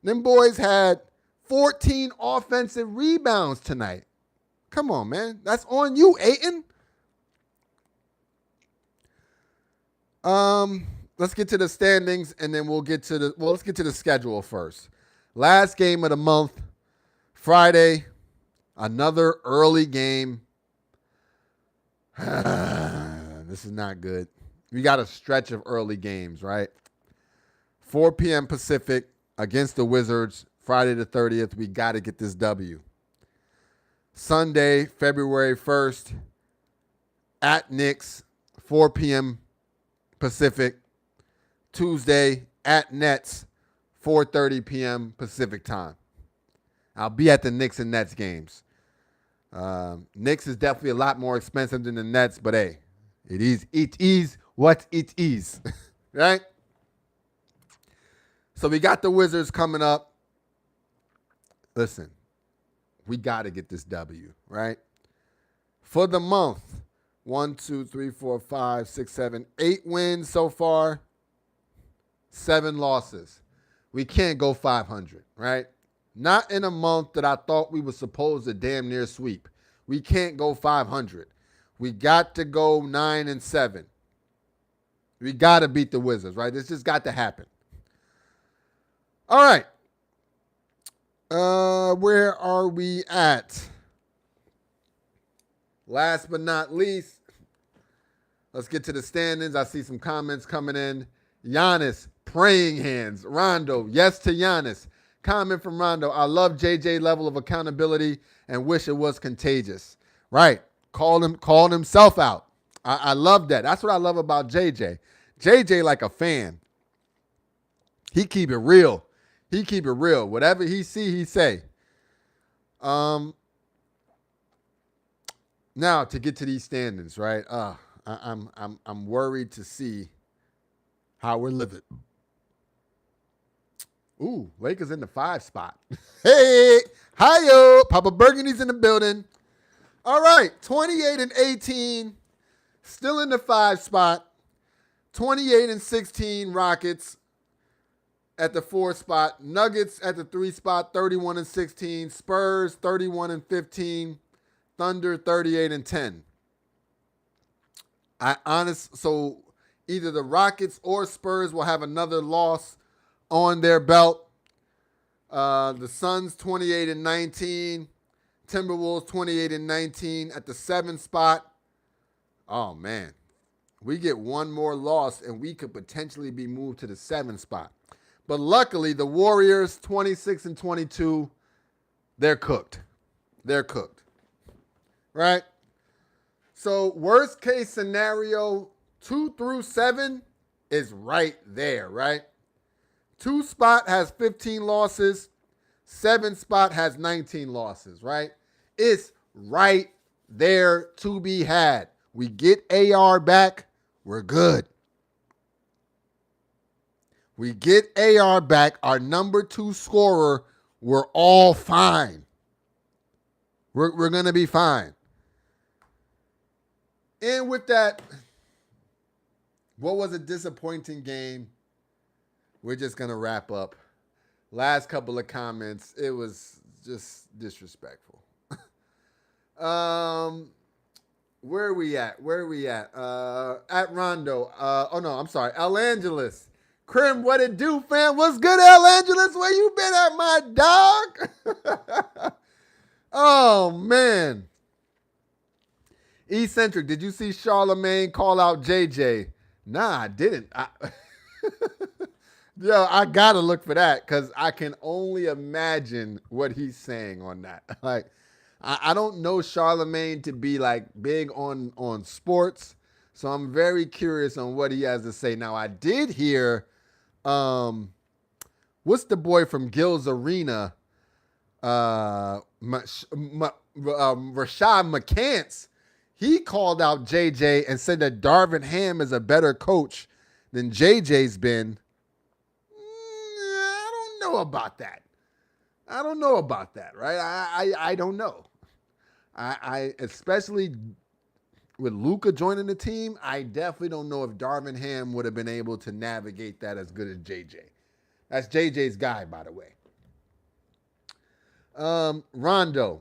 Them boys had 14 offensive rebounds tonight. Come on, man. That's on you, Ayton. Let's get to the standings, and then let's get to the schedule first. Last game of the month, Friday, another early game. This is not good. We got a stretch of early games, right? 4 p.m. Pacific against the Wizards, Friday the 30th. We got to get this W. Sunday, February 1st, at Knicks, 4 p.m. Pacific. Tuesday, at Nets, 4:30 p.m. Pacific time. I'll be at the Knicks and Nets games. Knicks is definitely a lot more expensive than the Nets, but hey, it is what it is, right? So we got the Wizards coming up. Listen, we got to get this W, right? For the month, 1, 2, 3, 4, 5, 6, 7, 8 wins so far, 7 losses. We can't go 500, right? Not in a month that I thought we were supposed to damn near sweep. We can't go 500. We got to go 9-7. We got to beat the Wizards, right? This just got to happen. All right. Where are we at? Last but not least, let's get to the standings. I see some comments coming in. Giannis, praying hands. Rondo, yes to Giannis. Comment from Rondo, I love JJ level of accountability and wish it was contagious. Right. Called himself out. I love that. That's what I love about JJ. JJ like a fan. He keep it real. Whatever he see, he say. Now to get to these standings, right? I'm worried to see how we're living. Ooh, Lakers in the 5 spot. Hey, hi-yo. Papa Burgundy's in the building. All right, 28 and 18, still in the 5 spot. 28 and 16 Rockets at the 4 spot. Nuggets at the 3 spot, 31 and 16. Spurs 31 and 15. Thunder 38 and 10. So either the Rockets or Spurs will have another loss on their belt. The Suns 28 and 19. Timberwolves 28 and 19 at the 7 spot. Oh man. We get one more loss and we could potentially be moved to the 7 spot. But luckily the Warriors 26 and 22, they're cooked. They're cooked. Right? So worst case scenario, 2 through 7 is right there, right? 2 spot has 15 losses. 7 spot has 19 losses, right? It's right there to be had. We get AR back, we're good. We get AR back, our number 2 scorer, we're all fine. We're going to be fine. And with that, what was a disappointing game? We're just going to wrap up. Last couple of comments, it was just disrespectful. Where are we at? At Rondo. I'm sorry. El Angeles. Crim, what it do, fam? What's good, El Angeles? Where you been at, my dog? Oh, man. Eccentric, did you see Charlemagne call out JJ? Nah, I didn't. Yo, I gotta look for that because I can only imagine what he's saying on that. Like, I don't know Charlemagne to be like big on sports, so I'm very curious on what he has to say. Now, I did hear, what's the boy from Gil's Arena? Rashad McCants. He called out JJ and said that Darvin Ham is a better coach than JJ's been. I don't know about that. Right? I don't know. I especially with Luka joining the team, I definitely don't know if Darvin Ham would have been able to navigate that as good as JJ. That's JJ's guy, by the way. Rondo.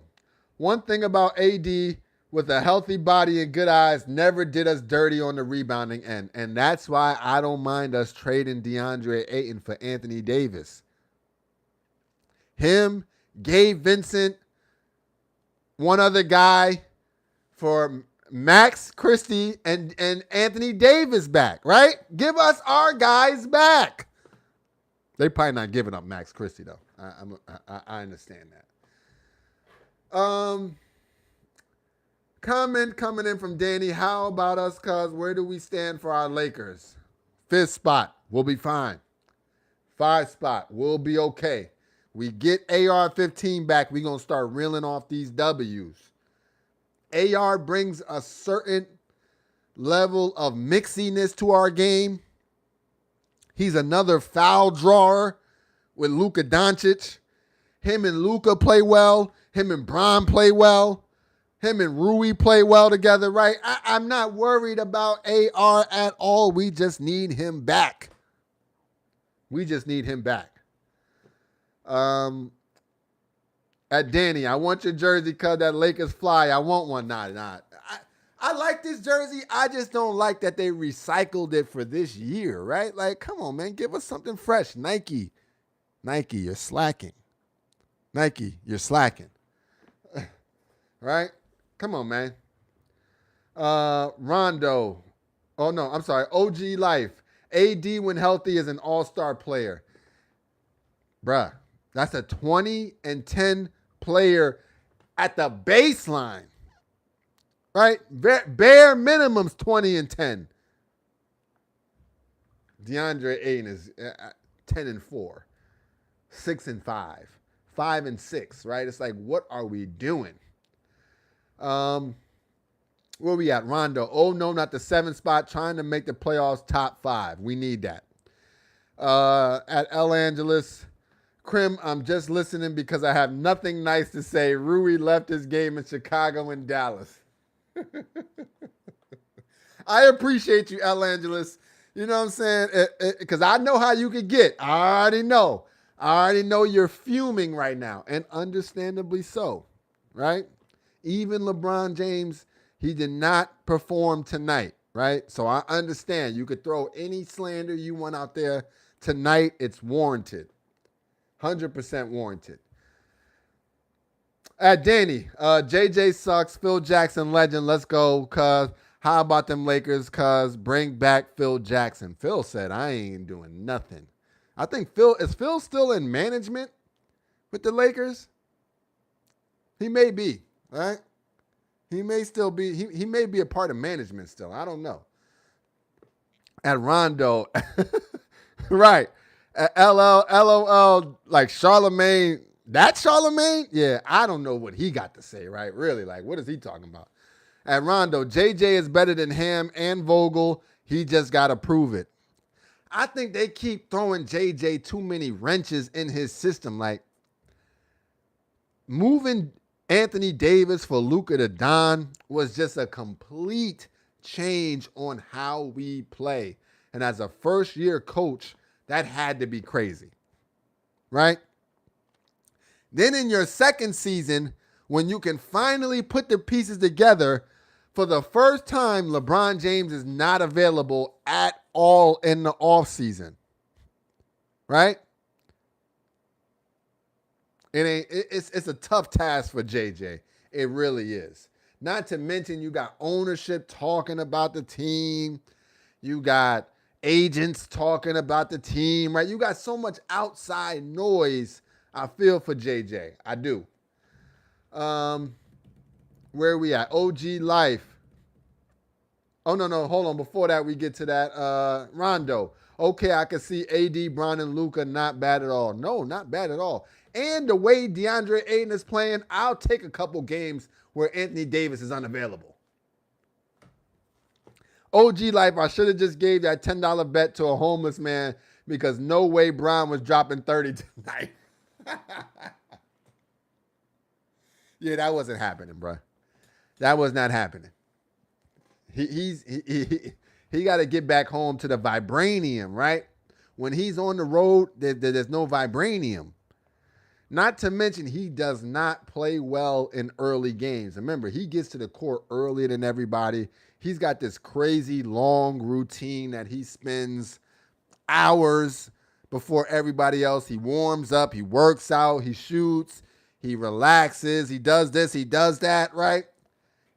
One thing about AD with a healthy body and good eyes never did us dirty on the rebounding end. And that's why I don't mind us trading DeAndre Ayton for Anthony Davis. Him, Gabe Vincent, one other guy for Max Christie and Anthony Davis back, right? Give us our guys back. They probably not giving up Max Christie, though. I understand that. Comment coming in from Danny. How about us, cuz? Where do we stand for our Lakers? 5th spot. We'll be fine. 5 spot. We'll be okay. We get AR-15 back. We're going to start reeling off these W's. AR brings a certain level of mixiness to our game. He's another foul drawer with Luka Doncic. Him and Luka play well. Him and Bron play well. Him and Rui play well together, right? I'm not worried about AR at all. We just need him back. At Danny, I want your jersey because that Lakers fly. I want one. Nah. I like this jersey. I just don't like that they recycled it for this year, right? Like, come on, man. Give us something fresh. Nike, you're slacking. Right? Come on, man. Rondo. Oh, no, I'm sorry. OG Life. AD, when healthy, is an all-star player. Bruh, that's a 20 and 10 player at the baseline. Right? Bare minimum's 20 and 10. DeAndre Ayton is 10 and 4, 6 and 5, 5 and 6, right? It's like, what are we doing? Where we at? Rondo. Oh, no, not the 7th spot. Trying to make the playoffs top 5. We need that. At El Angeles. Krim, I'm just listening because I have nothing nice to say. Rui left his game in Chicago and Dallas. I appreciate you, El Angeles. You know what I'm saying? Because I know how you could get. I already know. I already know you're fuming right now, and understandably so, right? Even LeBron James, he did not perform tonight, right? So I understand. You could throw any slander you want out there. Tonight, it's warranted. 100% warranted. Danny, JJ sucks. Phil Jackson, legend. Let's go, cuz. How about them Lakers, cuz? Bring back Phil Jackson. Phil said, I ain't doing nothing. I think is Phil still in management with the Lakers? He may be, right? He may still be. He may be a part of management still. I don't know. At Rondo, right. LOL, like Charlemagne. That Charlemagne? Yeah, I don't know what he got to say, right? Really, like, what is he talking about? At Rondo, JJ is better than Ham and Vogel. He just got to prove it. I think they keep throwing JJ too many wrenches in his system. Like, moving Anthony Davis for Luka to Don was just a complete change on how we play. And as a first-year coach, that had to be crazy, right? Then in your second season, when you can finally put the pieces together, for the first time, LeBron James is not available at all in the offseason, right? It's a tough task for JJ. It really is. Not to mention you got ownership talking about the team. You got agents talking about the team, right? You got so much outside noise. I feel for JJ. I do. Where are we at? OG Life. Oh, no. Hold on. Before that, we get to that. Rondo. Okay, I can see AD, Bron, and Luka not bad at all. No, not bad at all. And the way DeAndre Ayton is playing, I'll take a couple games where Anthony Davis is unavailable. OG Life, I should have just gave that $10 bet to a homeless man because no way Bron was dropping 30 tonight. Yeah, that wasn't happening, bro. That was not happening. He got to get back home to the vibranium, right? When he's on the road, there's no vibranium. Not to mention, he does not play well in early games. Remember, he gets to the court earlier than everybody. He's got this crazy long routine that he spends hours before everybody else. He warms up, he works out, he shoots, he relaxes, he does this, he does that, right?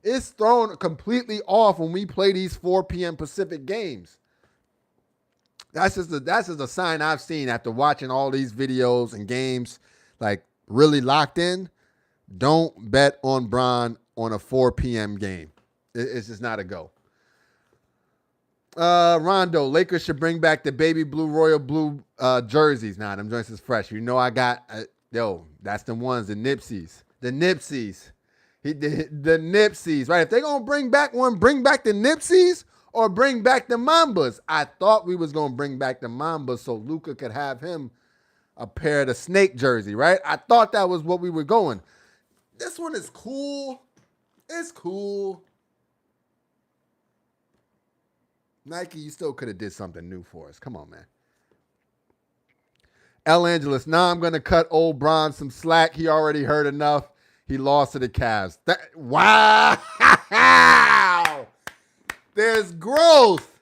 It's thrown completely off when we play these 4 p.m. Pacific games. That's just a sign I've seen after watching all these videos and games, like really locked in. Don't bet on Bron on a 4 p.m. game. It's just not a go. Rondo, Lakers should bring back the baby blue, royal blue jerseys. Nah, them joints is fresh. You know I got, that's the ones, the Nipsies. The Nipsies. The Nipsies, right? If they're going to bring back one, bring back the Nipsies or bring back the Mambas. I thought we was going to bring back the Mambas so Luka could have him a pair of the snake jersey, right? I thought that was what we were going. This one is cool. It's cool. Nike, you still could have did something new for us. Come on, man. El Angeles, now I'm going to cut old Bron some slack. He already heard enough. He lost to the Cavs. Wow. There's growth.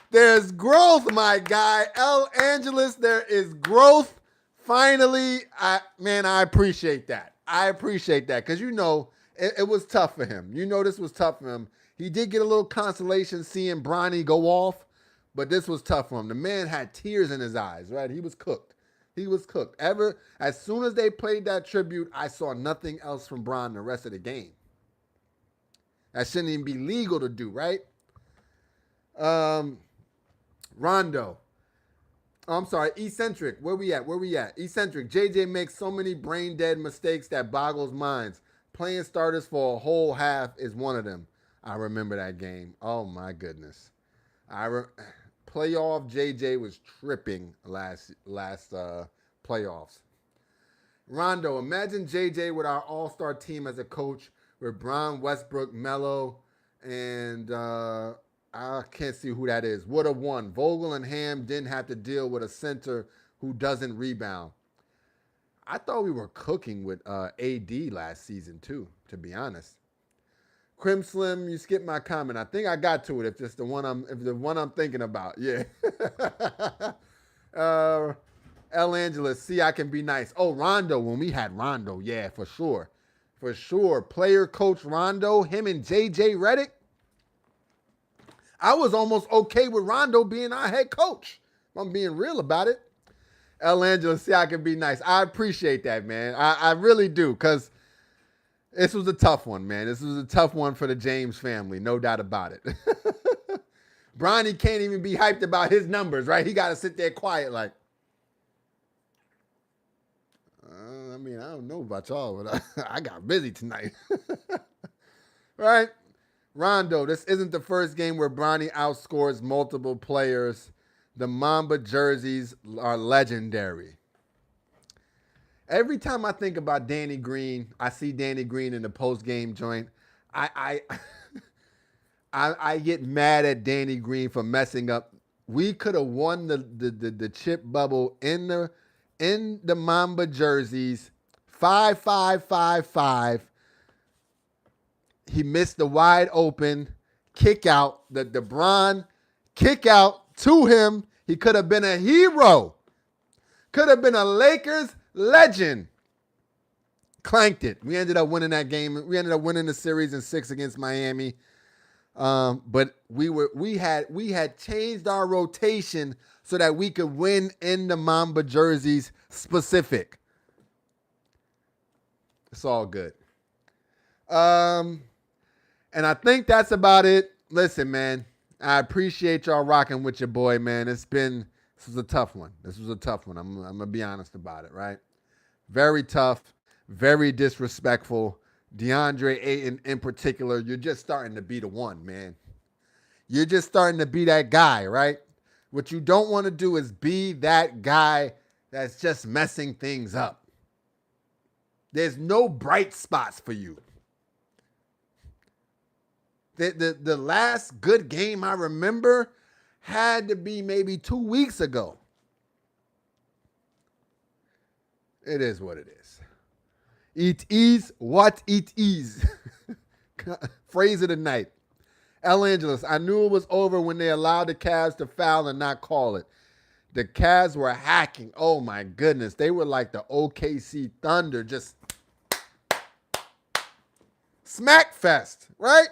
There's growth, my guy. El Angeles, there is growth. Finally, I appreciate that. I appreciate that because, it was tough for him. This was tough for him. He did get a little consolation seeing Bronny go off, but this was tough for him. The man had tears in his eyes, right? He was cooked. He was cooked. As soon as they played that tribute, I saw nothing else from Bron the rest of the game. That shouldn't even be legal to do, right? Rondo. Oh, I'm sorry, Eccentric. Where we at? Eccentric. JJ makes so many brain-dead mistakes that boggles minds. Playing starters for a whole half is one of them. I remember that game. Oh my goodness. Playoff JJ was tripping last playoffs. Rondo, imagine JJ with our all-star team as a coach with Brown, Westbrook, Melo, and I can't see who that is. Would have won. Vogel and Ham didn't have to deal with a center who doesn't rebound. I thought we were cooking with AD last season too, to be honest. Crim Slim, you skipped my comment. I think I got to it. If it's the one I'm thinking about, yeah. L. Angeles, see, I can be nice. Oh, Rondo, when we had Rondo, yeah, for sure. For sure. Player coach Rondo, him and JJ Redick. I was almost okay with Rondo being our head coach. I'm being real about it. L. Angeles, see, I can be nice. I appreciate that, man. I really do, because this was a tough one, man. This was a tough one for the James family, no doubt about it. Bronny can't even be hyped about his numbers, right? He got to sit there quiet like, I mean, I don't know about y'all, but I got busy tonight. Right? Rondo, this isn't the first game where Bronny outscores multiple players. The Mamba jerseys are legendary. Every time I think about Danny Green, I see Danny Green in the post-game joint. I get mad at Danny Green for messing up. We could have won the chip bubble in the Mamba jerseys. 5-5-5-5. He missed the wide open kick out, the Bron kick out to him. He could have been a hero. Could have been a Lakers legend. Clanked it. We ended up winning that game. We ended up winning the series in 6 against Miami. But we had changed our rotation so that we could win in the Mamba jerseys specific. It's all good. And I think that's about it. Listen, man, I appreciate y'all rocking with your boy, man. This was a tough one. I'm going to be honest about it, right? Very tough, very disrespectful. DeAndre Ayton in particular, you're just starting to be the one, man. You're just starting to be that guy, right? What you don't want to do is be that guy that's just messing things up. There's no bright spots for you. The last good game I remember had to be maybe 2 weeks ago. It is what it is. It is what it is. Phrase of the night. L. Angeles, I knew it was over when they allowed the Cavs to foul and not call it. The Cavs were hacking. Oh, my goodness. They were like the OKC Thunder, just smack fest, right?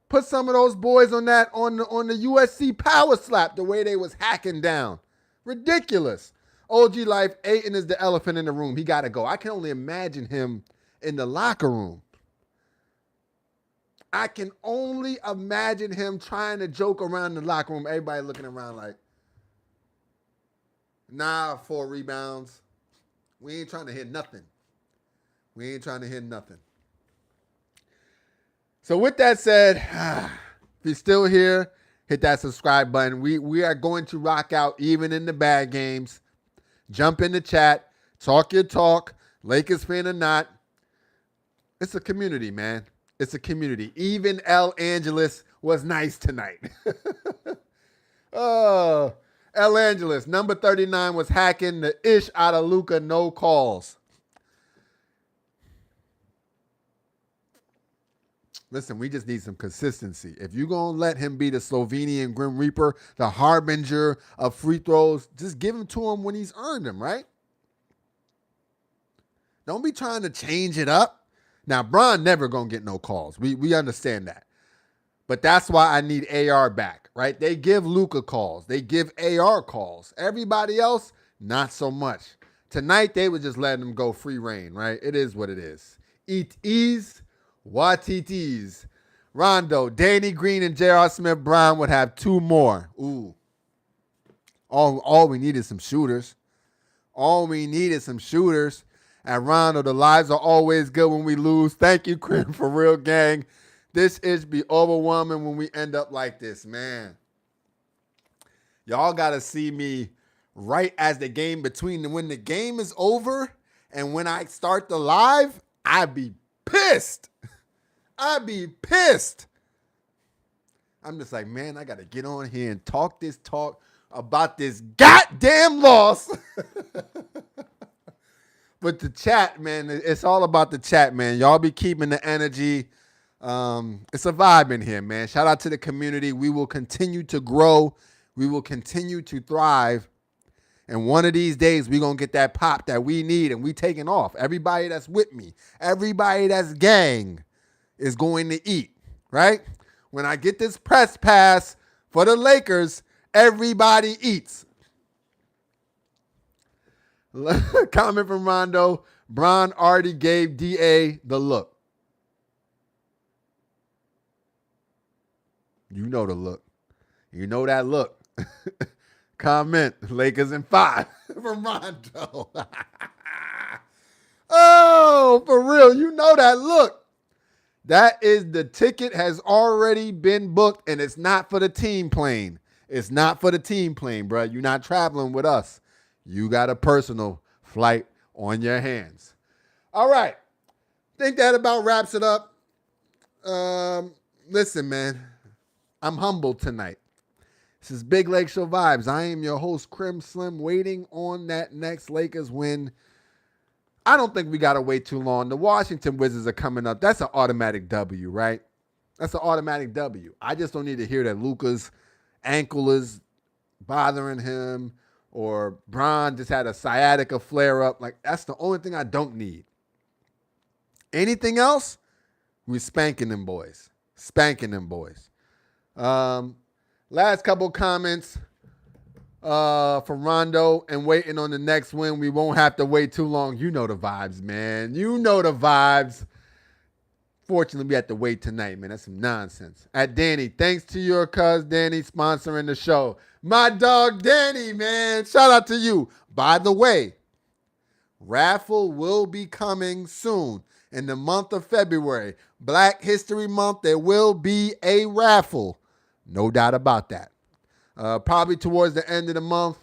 Put some of those boys on the USC power slap, the way they was hacking down. Ridiculous. OG Life, Ayton is the elephant in the room. He got to go. I can only imagine him in the locker room. I can only imagine him trying to joke around the locker room. Everybody looking around like, nah, 4 rebounds. We ain't trying to hit nothing. So with that said, if you're still here, hit that subscribe button. We are going to rock out even in the bad games. Jump in the chat. Talk your talk. Lakers fan or not. It's a community, man. It's a community. Even L. Angeles was nice tonight. Oh, L. Angeles, number 39 was hacking the ish out of Luka, no calls. Listen, we just need some consistency. If you're going to let him be the Slovenian Grim Reaper, the harbinger of free throws, just give him to him when he's earned them, right? Don't be trying to change it up. Now, Bron never going to get no calls. We understand that. But that's why I need AR back, right? They give Luka calls. They give AR calls. Everybody else, not so much. Tonight, they were just letting him go free reign, right? It is what it is. It is what it is. Rondo, Danny Green, and J.R. Smith-Brown would have 2 more. Ooh. All we need is some shooters. And Rondo, the lives are always good when we lose. Thank you, Crim, for real, gang. This is be overwhelming when we end up like this, man. Y'all got to see me right as the game when the game is over and when I start the live, I'd be pissed. I'd be pissed. I'm just like, man, I got to get on here and talk about this goddamn loss. But the chat, man, it's all about the chat, man. Y'all be keeping the energy. It's a vibe in here, man. Shout out to the community. We will continue to grow. We will continue to thrive. And one of these days, we're going to get that pop that we need, and we taking off. Everybody that's with me, everybody that's gang is going to eat, right? When I get this press pass for the Lakers, everybody eats. Comment from Rondo. Bron already gave DA the look. You know the look. You know that look. Comment. Lakers in 5 from Rondo. Oh, for real. You know that look. That is the ticket has already been booked, and it's not for the team plane. It's not for the team plane, bro. You're not traveling with us. You got a personal flight on your hands. All right. Think that about wraps it up. Listen, man. I'm humbled tonight. This is Big Lake Show Vibes. I am your host, Crim Slim, waiting on that next Lakers win. I don't think we got to wait too long. The Washington Wizards are coming up. That's an automatic W, right? That's an automatic W. I just don't need to hear that Luka's ankle is bothering him or Bron just had a sciatica flare-up. Like, that's the only thing I don't need. Anything else, we're spanking them boys. Spanking them boys. Last couple comments from Rondo and waiting on the next win. We won't have to wait too long. You know the vibes, man. You know the vibes. Fortunately, we have to wait tonight, man. That's some nonsense. At Danny, thanks to your cuz Danny sponsoring the show. My dog Danny, man. Shout out to you. By the way, raffle will be coming soon in the month of February. Black History Month, there will be a raffle. No doubt about that. Probably towards the end of the month,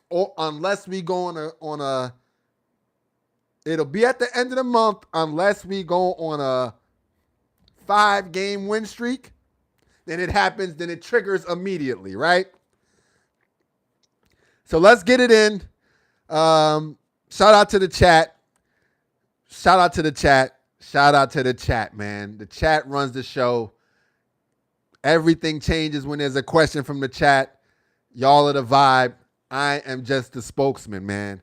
or unless we go on a it'll be at the end of the month unless we go on a 5-game win streak. Then it happens, then it triggers immediately, right? So let's get it in. Shout out to the chat. Shout out to the chat. Shout out to the chat, man. The chat runs the show. Everything changes when there's a question from the chat. Y'all are the vibe. I am just the spokesman, man.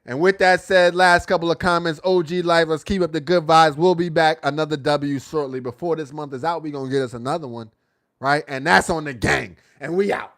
And with that said, last couple of comments. OG Life, let's keep up the good vibes. We'll be back. Another W shortly. Before this month is out, we're going to get us another one, right? And that's on the gang. And we out.